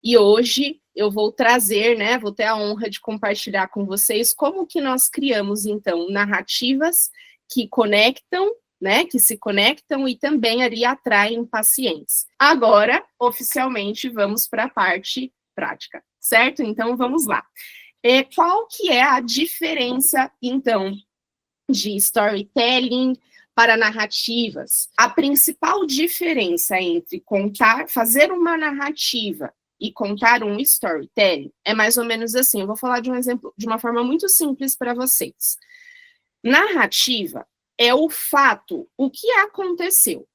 E hoje eu vou trazer, né, vou ter a honra de compartilhar com vocês como que nós criamos, então, narrativas que conectam, né, que se conectam e também ali atraem pacientes. Agora, oficialmente, vamos para a parte prática, certo? Então, vamos lá. Qual que é a diferença, então, de storytelling para narrativas? A principal diferença entre fazer uma narrativa e contar um storytelling é mais ou menos assim. Eu vou falar de um exemplo de uma forma muito simples para vocês. Narrativa é o fato, o que aconteceu.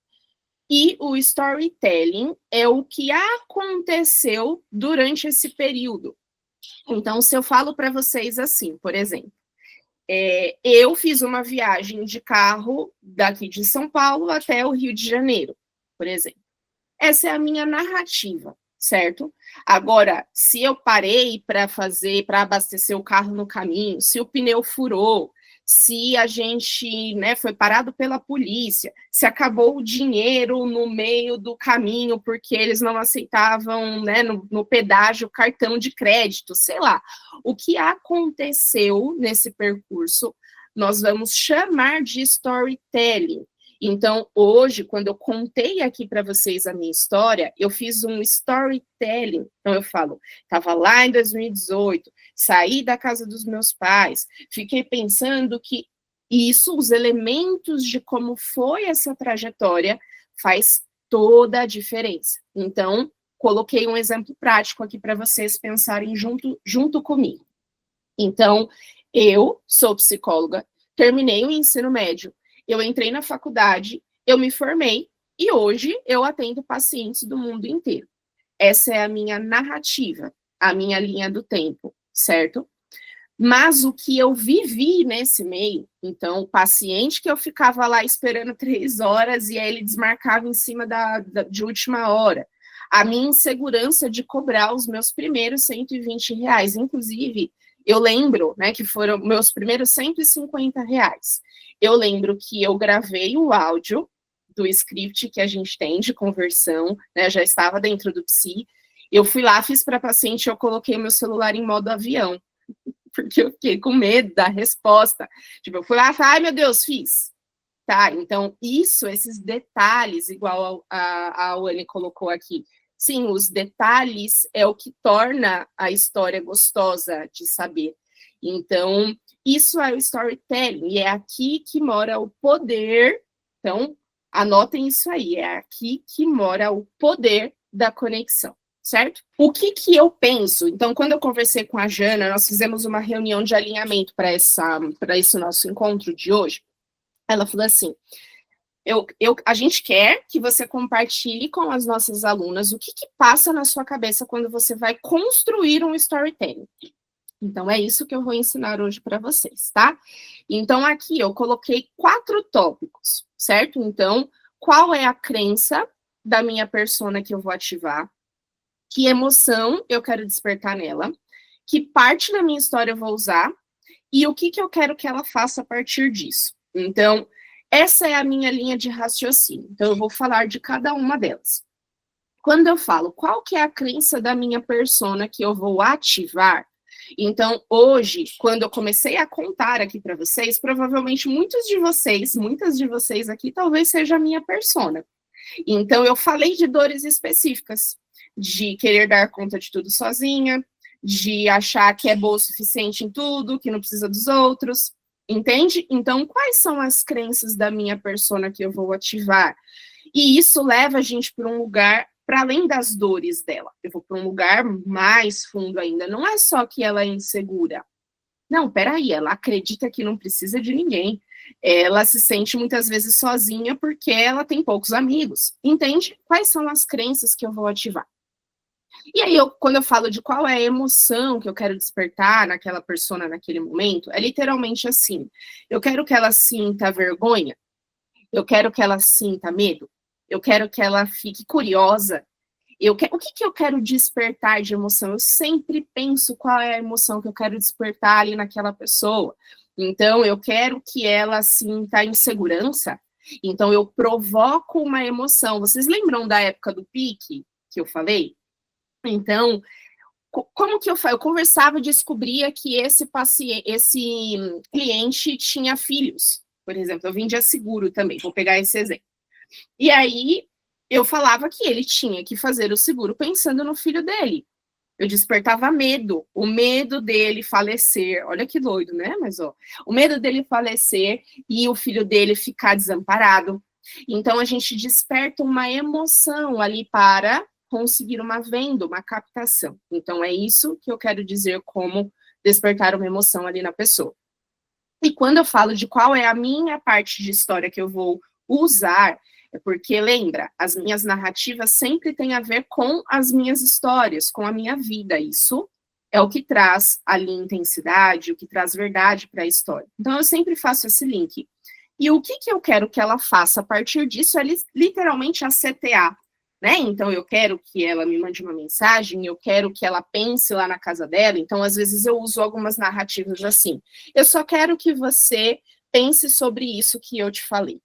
E o storytelling é o que aconteceu durante esse período. Então, se eu falo para vocês assim, por exemplo, eu fiz uma viagem de carro daqui de São Paulo até o Rio de Janeiro, por exemplo. Essa é a minha narrativa, certo? Agora, se eu parei para abastecer o carro no caminho, se o pneu furou, se a gente, né, foi parado pela polícia, se acabou o dinheiro no meio do caminho porque eles não aceitavam, né, no pedágio cartão de crédito, sei lá. O que aconteceu nesse percurso, nós vamos chamar de storytelling. Então, hoje, quando eu contei aqui para vocês a minha história, eu fiz um storytelling. Então, eu falo, estava lá em 2018, saí da casa dos meus pais, fiquei pensando que isso, os elementos de como foi essa trajetória, faz toda a diferença. Então, coloquei um exemplo prático aqui para vocês pensarem junto comigo. Então, eu sou psicóloga, terminei o ensino médio, eu entrei na faculdade, eu me formei e hoje eu atendo pacientes do mundo inteiro. Essa é a minha narrativa, a minha linha do tempo, certo? Mas o que eu vivi nesse meio, então, o paciente que eu ficava lá esperando 3 horas e aí ele desmarcava em cima de última hora, a minha insegurança de cobrar os meus primeiros R$120, inclusive, eu lembro, né, que foram meus primeiros R$150. Eu lembro que eu gravei o áudio do script que a gente tem de conversão, né, já estava dentro do Psi, eu fui lá, fiz para paciente, eu coloquei meu celular em modo avião, porque eu fiquei com medo da resposta. Tipo, eu fui lá, ai meu Deus, fiz. Tá, então esses detalhes, igual a Anne colocou aqui, sim, os detalhes é o que torna a história gostosa de saber. Então, isso é o storytelling, e é aqui que mora o poder. Então, anotem isso aí, é aqui que mora o poder da conexão, certo? O que eu penso? Então, quando eu conversei com a Jana, nós fizemos uma reunião de alinhamento para esse nosso encontro de hoje. Ela falou assim, a gente quer que você compartilhe com as nossas alunas o que passa na sua cabeça quando você vai construir um storytelling. Então, é isso que eu vou ensinar hoje para vocês, tá? Então, aqui eu coloquei 4 tópicos, certo? Então, qual é a crença da minha persona que eu vou ativar? Que emoção eu quero despertar nela? Que parte da minha história eu vou usar? E o que eu quero que ela faça a partir disso? Então, essa é a minha linha de raciocínio. Então, eu vou falar de cada uma delas. Quando eu falo qual que é a crença da minha persona que eu vou ativar, então, hoje, quando eu comecei a contar aqui para vocês, provavelmente muitas de vocês aqui, talvez seja a minha persona. Então, eu falei de dores específicas, de querer dar conta de tudo sozinha, de achar que é boa o suficiente em tudo, que não precisa dos outros, entende? Então, quais são as crenças da minha persona que eu vou ativar? E isso leva a gente para um lugar, para além das dores dela. Eu vou para um lugar mais fundo ainda. Não é só que ela é insegura. Não, peraí, ela acredita que não precisa de ninguém. Ela se sente muitas vezes sozinha porque ela tem poucos amigos. Entende? Quais são as crenças que eu vou ativar? E aí, quando eu falo de qual é a emoção que eu quero despertar naquela persona naquele momento, é literalmente assim. Eu quero que ela sinta vergonha, eu quero que ela sinta medo, eu quero que ela fique curiosa. O que eu quero despertar de emoção? Eu sempre penso qual é a emoção que eu quero despertar ali naquela pessoa. Então, eu quero que ela sinta insegurança. Então, eu provoco uma emoção. Vocês lembram da época do pique que eu falei? Então, como que eu conversava e descobria que esse cliente tinha filhos, por exemplo, eu vendia seguro também, vou pegar esse exemplo. E aí, eu falava que ele tinha que fazer o seguro pensando no filho dele. Eu despertava medo, o medo dele falecer, olha que doido, né? Mas, ó, o medo dele falecer e o filho dele ficar desamparado. Então, a gente desperta uma emoção ali para conseguir uma venda, uma captação. Então, é isso que eu quero dizer como despertar uma emoção ali na pessoa. E quando eu falo de qual é a minha parte de história que eu vou usar, é porque, lembra, as minhas narrativas sempre têm a ver com as minhas histórias, com a minha vida. Isso é o que traz ali intensidade, o que traz verdade para a história. Então, eu sempre faço esse link. E o que eu quero que ela faça a partir disso é literalmente a CTA, né? Então, eu quero que ela me mande uma mensagem, eu quero que ela pense lá na casa dela. Então, às vezes, eu uso algumas narrativas assim. Eu só quero que você pense sobre isso que eu te falei.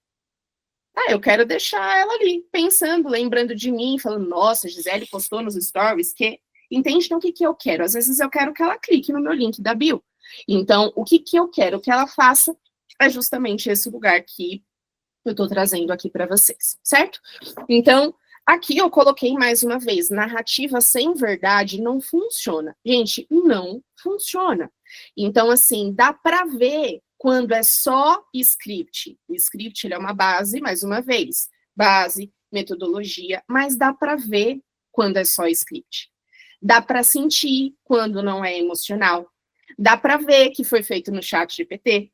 Eu quero deixar ela ali, pensando, lembrando de mim, falando, nossa, Gisele postou nos stories que... Entende? Então, o que eu quero? Às vezes, eu quero que ela clique no meu link da bio. Então, o que eu quero que ela faça é justamente esse lugar que eu estou trazendo aqui para vocês, certo? Então, aqui eu coloquei mais uma vez, narrativa sem verdade não funciona. Gente, não funciona. Então, assim, dá para ver quando é só script. O script ele é uma base, mais uma vez, base, metodologia, mas dá para ver quando é só script. Dá para sentir quando não é emocional. Dá para ver que foi feito no chat GPT.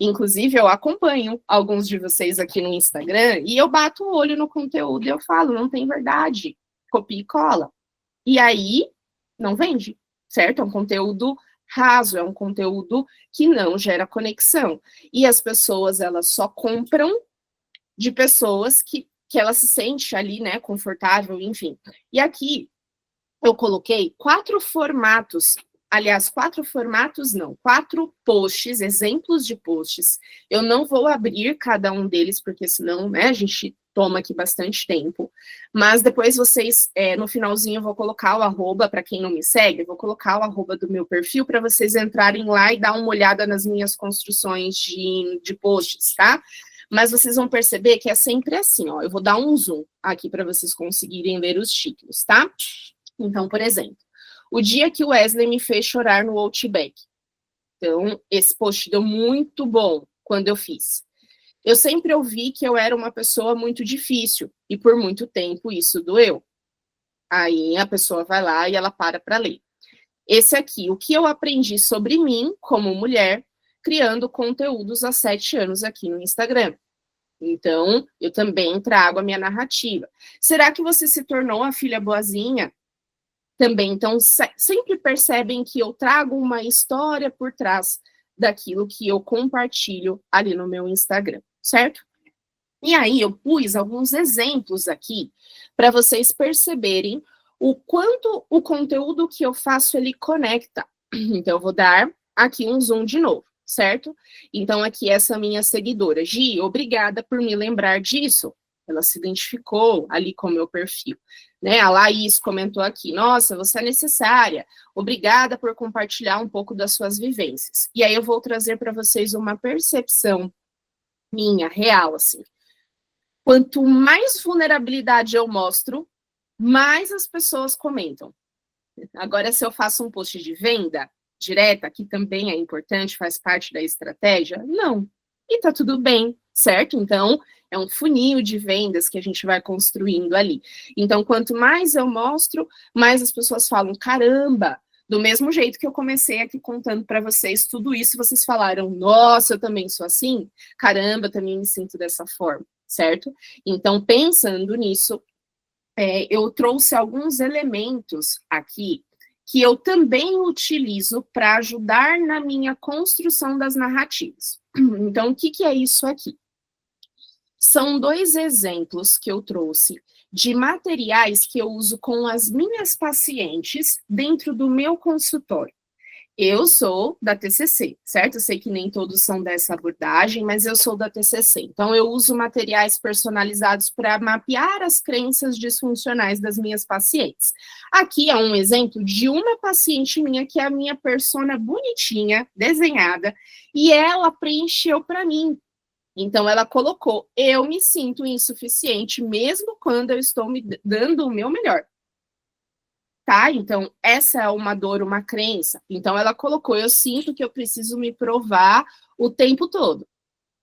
Inclusive, eu acompanho alguns de vocês aqui no Instagram e eu bato o olho no conteúdo e eu falo, não tem verdade, copia e cola. E aí, não vende, certo? É um conteúdo raso, é um conteúdo que não gera conexão. E as pessoas, elas só compram de pessoas que ela se sente ali, né, confortável, enfim. E aqui, eu coloquei 4 formatos. Aliás, 4 formatos não, 4 posts, exemplos de posts. Eu não vou abrir cada um deles, porque senão, né, a gente toma aqui bastante tempo. Mas depois vocês, no finalzinho, eu vou colocar o arroba, para quem não me segue, eu vou colocar o arroba do meu perfil, para vocês entrarem lá e dar uma olhada nas minhas construções de posts, tá? Mas vocês vão perceber que é sempre assim, ó. Eu vou dar um zoom aqui para vocês conseguirem ver os títulos, tá? Então, por exemplo, o dia que o Wesley me fez chorar no Outback. Então, esse post deu muito bom quando eu fiz. Eu sempre ouvi que eu era uma pessoa muito difícil, e por muito tempo isso doeu. Aí a pessoa vai lá e ela para ler. Esse aqui, o que eu aprendi sobre mim como mulher, criando conteúdos há 7 anos aqui no Instagram. Então, eu também trago a minha narrativa. Será que você se tornou a filha boazinha? Também, então, sempre percebem que eu trago uma história por trás daquilo que eu compartilho ali no meu Instagram, certo? E aí eu pus alguns exemplos aqui para vocês perceberem o quanto o conteúdo que eu faço ele conecta. Então, eu vou dar aqui um zoom de novo, certo? Então, aqui essa minha seguidora, Gi, obrigada por me lembrar disso. Ela se identificou ali com o meu perfil. Né? A Laís comentou aqui, nossa, você é necessária, obrigada por compartilhar um pouco das suas vivências. E aí eu vou trazer para vocês uma percepção minha, real, assim. Quanto mais vulnerabilidade eu mostro, mais as pessoas comentam. Agora, se eu faço um post de venda direta, que também é importante, faz parte da estratégia, não. E tá tudo bem, certo? Então, é um funil de vendas que a gente vai construindo ali. Então, quanto mais eu mostro, mais as pessoas falam, caramba, do mesmo jeito que eu comecei aqui contando para vocês tudo isso, vocês falaram, nossa, eu também sou assim? Caramba, também me sinto dessa forma, certo? Então, pensando nisso, eu trouxe alguns elementos aqui que eu também utilizo para ajudar na minha construção das narrativas. Então, o que é isso aqui? São 2 exemplos que eu trouxe de materiais que eu uso com as minhas pacientes dentro do meu consultório. Eu sou da TCC, certo? Eu sei que nem todos são dessa abordagem, mas eu sou da TCC. Então, eu uso materiais personalizados para mapear as crenças disfuncionais das minhas pacientes. Aqui é um exemplo de uma paciente minha, que é a minha persona bonitinha, desenhada, e ela preencheu para mim. Então, ela colocou: eu me sinto insuficiente, mesmo quando eu estou me dando o meu melhor. Tá? Então, essa é uma dor, uma crença. Então, ela colocou: eu sinto que eu preciso me provar o tempo todo.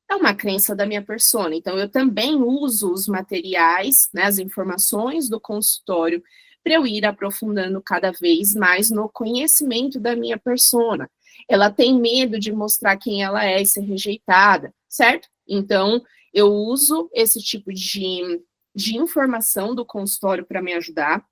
É uma crença da minha persona. Então, eu também uso os materiais, né, as informações do consultório, para eu ir aprofundando cada vez mais no conhecimento da minha persona. Ela tem medo de mostrar quem ela é e ser rejeitada, certo? Então, eu uso esse tipo de informação do consultório para me ajudar.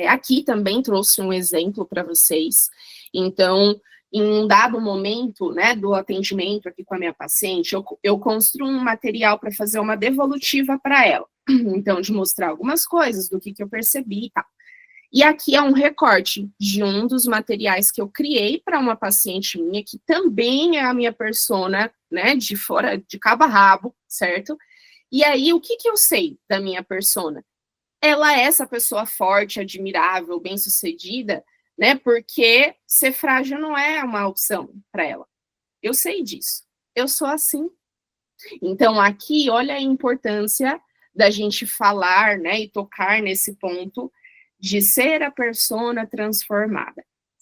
Aqui também trouxe um exemplo para vocês. Então, em um dado momento, né, do atendimento aqui com a minha paciente, eu construo um material para fazer uma devolutiva para ela. Então, de mostrar algumas coisas do que eu percebi e tal. E aqui é um recorte de um dos materiais que eu criei para uma paciente minha, que também é a minha persona, né, de fora, de cabo a rabo, certo? E aí, o que eu sei da minha persona? Ela é essa pessoa forte, admirável, bem-sucedida, né? Porque ser frágil não é uma opção para ela. Eu sei disso. Eu sou assim. Então, aqui, olha a importância da gente falar, né, e tocar nesse ponto de ser a persona transformada.